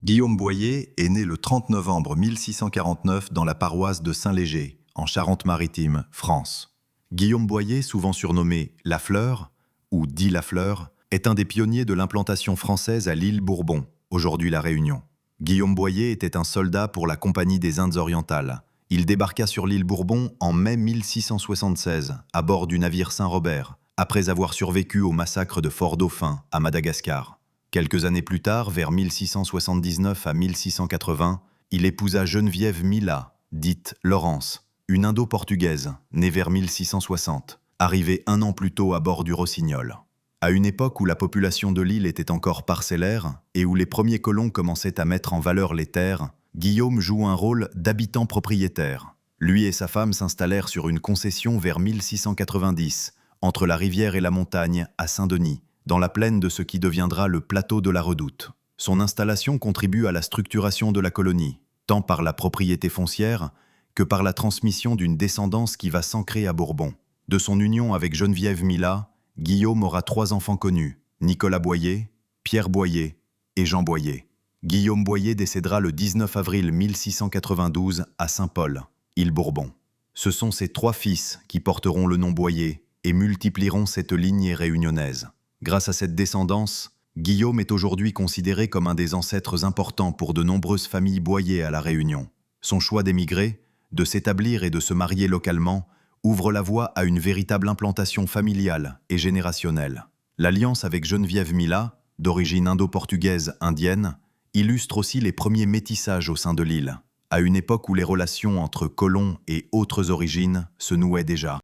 Guillaume Boyer est né le 30 novembre 1649 dans la paroisse de Saint-Léger, en Charente-Maritime, France. Guillaume Boyer, souvent surnommé La Fleur, ou dit La Fleur, est un des pionniers de l'implantation française à l'île Bourbon, aujourd'hui La Réunion. Guillaume Boyer était un soldat pour la Compagnie des Indes orientales. Il débarqua sur l'île Bourbon en mai 1676, à bord du navire Saint-Robert, après avoir survécu au massacre de Fort-Dauphin, à Madagascar. Quelques années plus tard, vers 1679 à 1680, il épousa Geneviève Mila, dite Laurence, une Indo-portugaise, née vers 1660, arrivée un an plus tôt à bord du Rossignol. À une époque où la population de l'île était encore parcellaire et où les premiers colons commençaient à mettre en valeur les terres, Guillaume joue un rôle d'habitant propriétaire. Lui et sa femme s'installèrent sur une concession vers 1690, entre la rivière et la montagne, à Saint-Denis, dans la plaine de ce qui deviendra le plateau de la Redoute. Son installation contribue à la structuration de la colonie, tant par la propriété foncière que par la transmission d'une descendance qui va s'ancrer à Bourbon. De son union avec Geneviève Mila, Guillaume aura 3 enfants connus, Nicolas Boyer, Pierre Boyer et Jean Boyer. Guillaume Boyer décédera le 19 avril 1692 à Saint-Paul, île Bourbon. Ce sont ses 3 fils qui porteront le nom Boyer et multiplieront cette lignée réunionnaise. Grâce à cette descendance, Guillaume est aujourd'hui considéré comme un des ancêtres importants pour de nombreuses familles Boyer à La Réunion. Son choix d'émigrer, de s'établir et de se marier localement ouvre la voie à une véritable implantation familiale et générationnelle. L'alliance avec Geneviève Mila, d'origine indo-portugaise indienne, illustre aussi les premiers métissages au sein de l'île, à une époque où les relations entre colons et autres origines se nouaient déjà.